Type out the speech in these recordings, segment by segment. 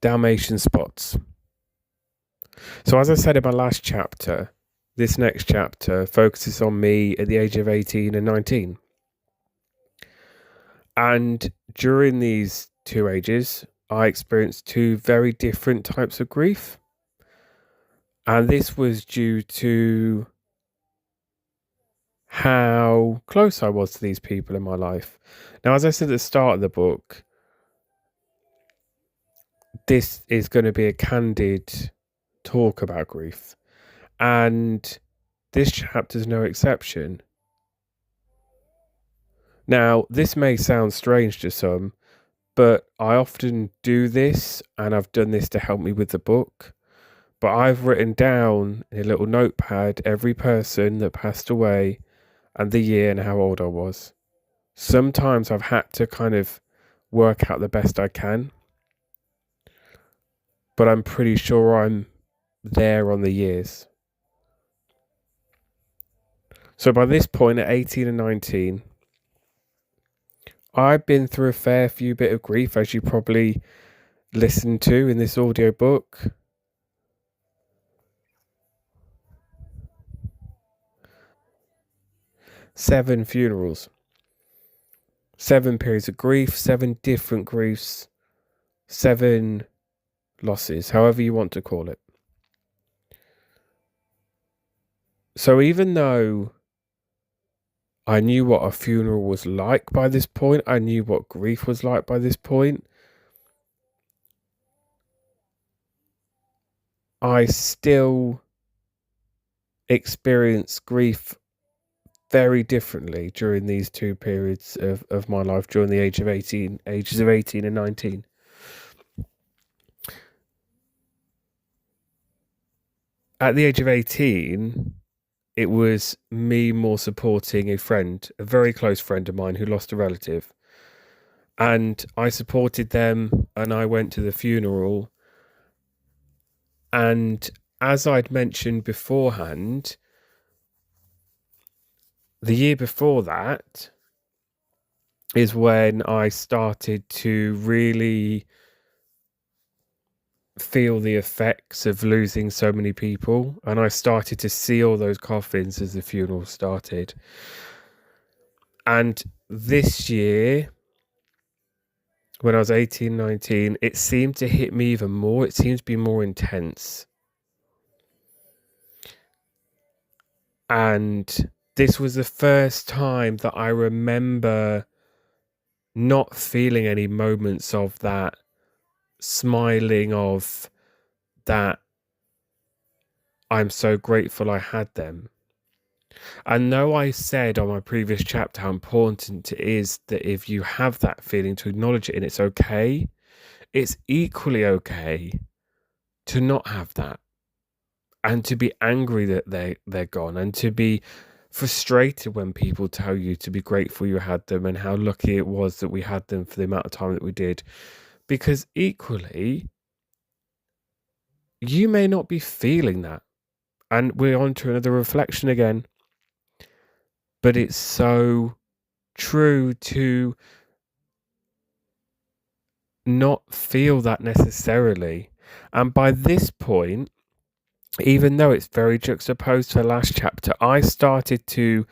Dalmatian spots. So as I said in my last chapter, this next chapter focuses on me at the age of 18 and 19. And during these two ages, I experienced two very different types of grief. And this was due to how close I was to these people in my life. Now, as I said at the start of the book, this is going to be a candid talk about grief. And this chapter is no exception. Now, this may sound strange to some, but I often do this, and I've done this to help me with the book. But I've written down in a little notepad every person that passed away and the year and how old I was. Sometimes I've had to kind of work out the best I can, but I'm pretty sure I'm there on the years. So by this point at 18 and 19, I've been through a fair few bit of grief, as you probably listened to in this audiobook. Seven funerals, 7 periods of grief, 7 different griefs, 7 losses, however you want to call it. So even though I knew what a funeral was like by this point, I knew what grief was like by this point, I still experienced grief very differently during these two periods of my life, during the ages of 18 and 19. At the age of 18, it was me more supporting a friend, a very close friend of mine who lost a relative. And I supported them and I went to the funeral. And as I'd mentioned beforehand, the year before that is when I started to really feel the effects of losing so many people, and I started to see all those coffins as the funeral started. And this year, when I was 18, 19, it seemed to hit me even more. It seemed to be more intense. And this was the first time that I remember not feeling any moments of that smiling, of that I'm so grateful I had them. And though I said on my previous chapter how important it is that if you have that feeling to acknowledge it and it's okay, it's equally okay to not have that and to be angry that they're gone and to be frustrated when people tell you to be grateful you had them and how lucky it was that we had them for the amount of time that we did. Because equally, you may not be feeling that. And we're on to another reflection again. But it's so true to not feel that necessarily. And by this point, even though it's very juxtaposed to the last chapter, I started to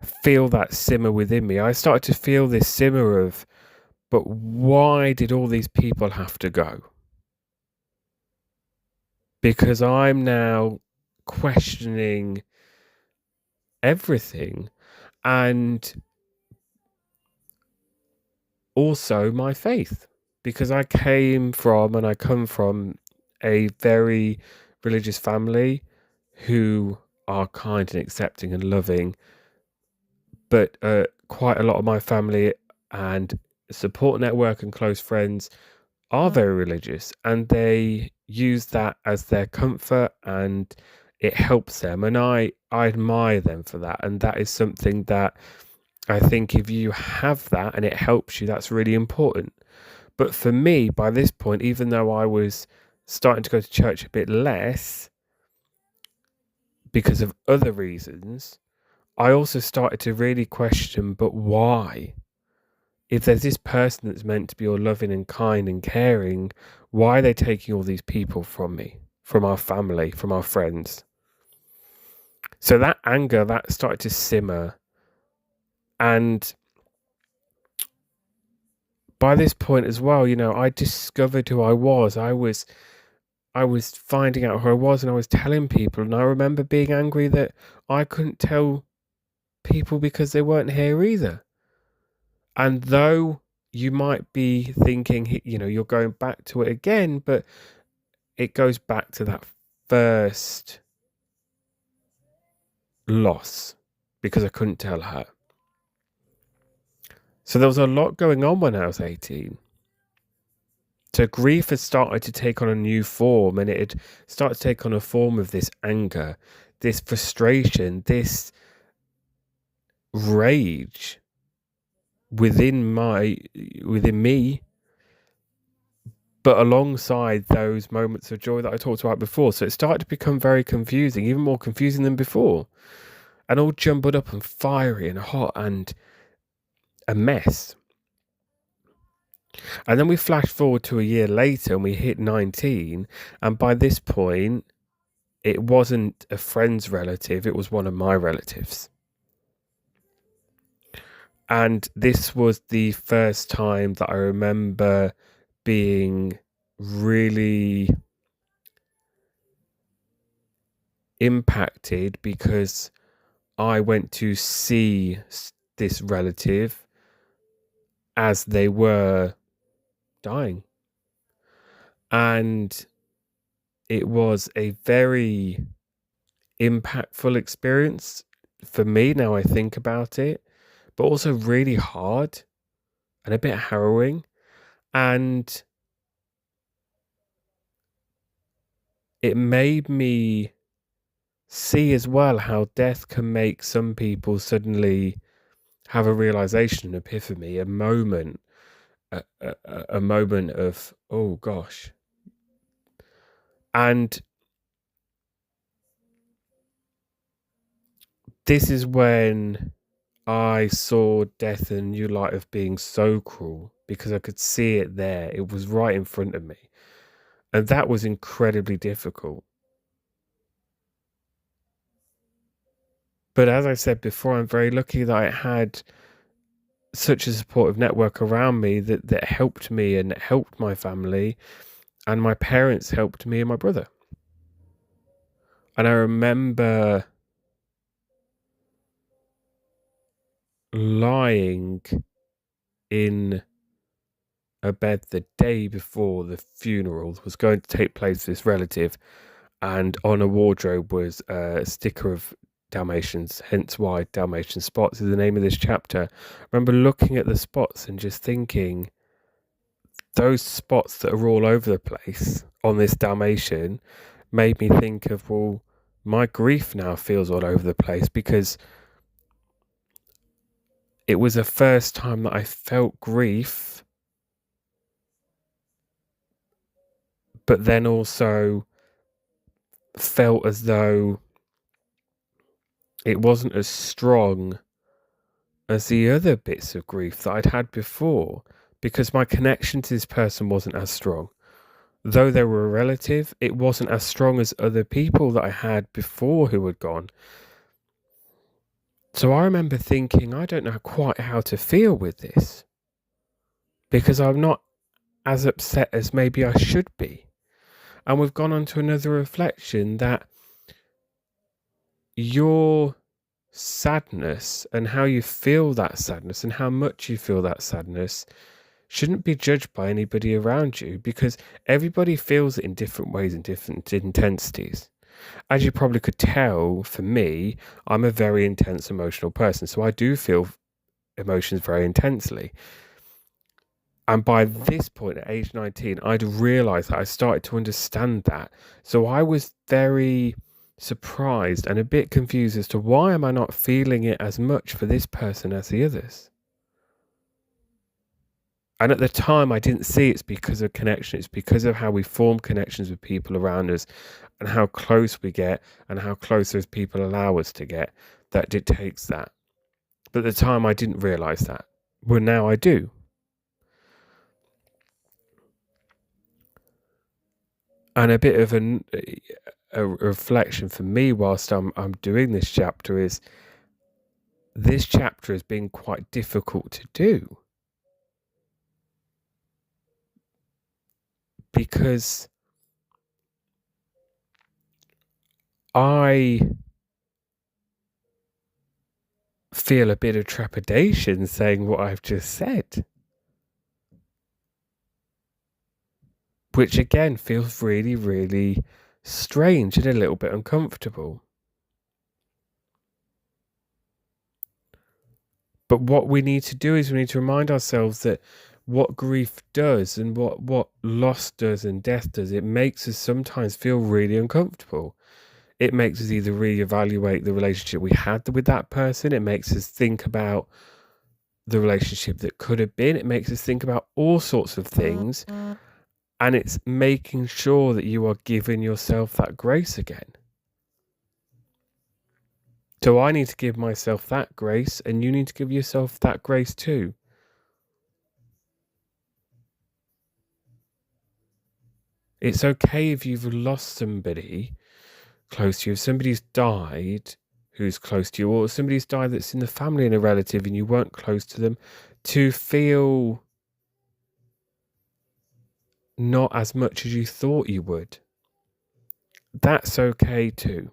feel that simmer within me. I started to feel this simmer of, but why did all these people have to go? Because I'm now questioning everything, and also my faith, because I come from a very religious family who are kind and accepting and loving, but quite a lot of my family and support network and close friends are very religious, and they use that as their comfort and it helps them, and I admire them for that. And that is something that I think if you have that and it helps you, that's really important. But for me, by this point, even though I was starting to go to church a bit less because of other reasons, I also started to really question, but why? if there's this person that's meant to be all loving and kind and caring, why are they taking all these people from me, from our family, from our friends? So that anger, that started to simmer. And by this point as well, I discovered who I was. I was finding out who I was, and I was telling people. And I remember being angry that I couldn't tell people because they weren't here either. And though you might be thinking, you're going back to it again, but it goes back to that first loss because I couldn't tell her. So there was a lot going on when I was 18. So grief had started to take on a new form, and it had started to take on a form of this anger, this frustration, this rage within me, but alongside those moments of joy that I talked about before. So it started to become very confusing, even more confusing than before, and all jumbled up and fiery and hot and a mess. And then we flash forward to a year later and we hit 19, and by this point it wasn't a friend's relative, it was one of my relatives. And this was the first time that I remember being really impacted because I went to see this relative as they were dying. And it was a very impactful experience for me now I think about it, but also really hard and a bit harrowing. And it made me see as well how death can make some people suddenly have a realization, an epiphany, a moment, a moment of, oh gosh. And this is when I saw death in a new light of being so cruel, because I could see it there. It was right in front of me. And that was incredibly difficult. But as I said before, I'm very lucky that I had such a supportive network around me that helped me and helped my family, and my parents helped me and my brother. And I remember lying in a bed the day before the funeral was going to take place for this relative, and on a wardrobe was a sticker of Dalmatians, hence why Dalmatian spots is the name of this chapter. I remember looking at the spots and just thinking, those spots that are all over the place on this Dalmatian made me think of, well, my grief now feels all over the place, because it was the first time that I felt grief, but then also felt as though it wasn't as strong as the other bits of grief that I'd had before, because my connection to this person wasn't as strong. Though they were a relative, it wasn't as strong as other people that I had before who had gone. So I remember thinking, I don't know quite how to feel with this, because I'm not as upset as maybe I should be. And we've gone on to another reflection that your sadness and how you feel that sadness and how much you feel that sadness shouldn't be judged by anybody around you, because everybody feels it in different ways and different intensities. As you probably could tell, for me, I'm a very intense emotional person, so I do feel emotions very intensely. And by this point, at age 19, I'd realised that I started to understand that. So I was very surprised and a bit confused as to why am I not feeling it as much for this person as the others. And at the time, I didn't see it's because of connection. It's because of how we form connections with people around us and how close we get and how close those people allow us to get that dictates that. But at the time, I didn't realise that. Well, now I do. And a bit of a reflection for me whilst I'm doing this chapter is this chapter has been quite difficult to do because I feel a bit of trepidation saying what I've just said, which again feels really, really strange and a little bit uncomfortable. But what we need to do is we need to remind ourselves that what grief does and what loss does and death does, it makes us sometimes feel really uncomfortable. It makes us either reevaluate the relationship we had with that person. It makes us think about the relationship that could have been. It makes us think about all sorts of things. And it's making sure that you are giving yourself that grace again. So I need to give myself that grace, and you need to give yourself that grace too. It's okay if you've lost somebody close to you, if somebody's died who's close to you, or somebody's died that's in the family and a relative and you weren't close to them, to feel not as much as you thought you would. That's okay too.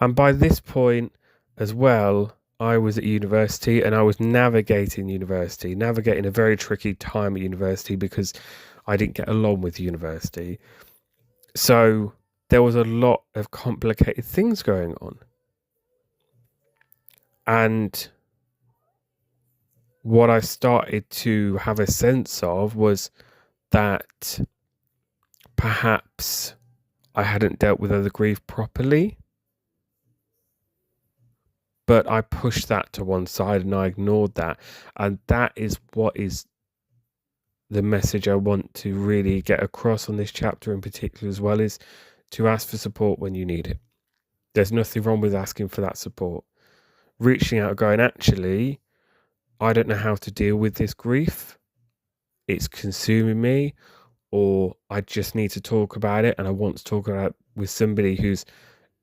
And by this point as well, I was at university and I was navigating a very tricky time at university because I didn't get along with university. So there was a lot of complicated things going on. And what I started to have a sense of was that perhaps I hadn't dealt with other grief properly. But I pushed that to one side and I ignored that. And that is what is the message I want to really get across on this chapter in particular as well, is to ask for support when you need it. There's nothing wrong with asking for that support. Reaching out, going, actually, I don't know how to deal with this grief. It's consuming me, or I just need to talk about it. And I want to talk about it with somebody who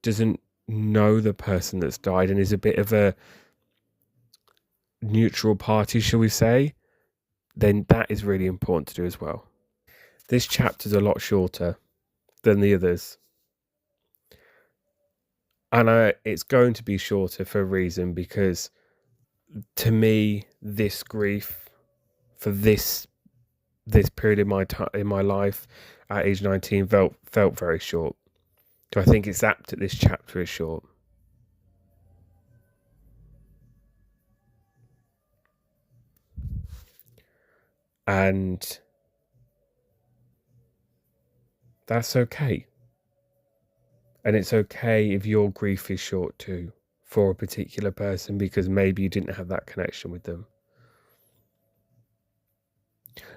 doesn't know the person that's died and is a bit of a neutral party, shall we say, then that is really important to do as well. This chapter's a lot shorter than the others. And it's going to be shorter for a reason, because to me, this grief for this period in my life at age 19 felt very short. So I think it's apt that this chapter is short. And that's okay. And it's okay if your grief is short too for a particular person, because maybe you didn't have that connection with them.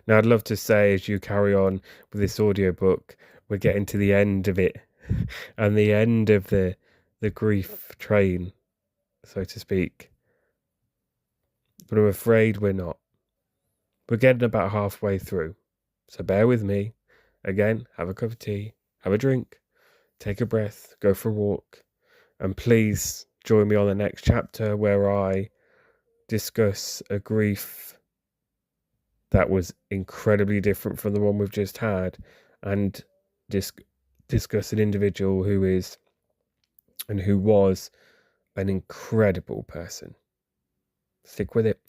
Now, I'd love to say, as you carry on with this audiobook, we're getting to the end of it and the end of the grief train, so to speak. But I'm afraid we're not. We're getting about halfway through. So bear with me. Again, have a cup of tea, have a drink, take a breath, go for a walk, and please join me on the next chapter where I discuss a grief that was incredibly different from the one we've just had, and discuss an individual who is and who was an incredible person. Stick with it.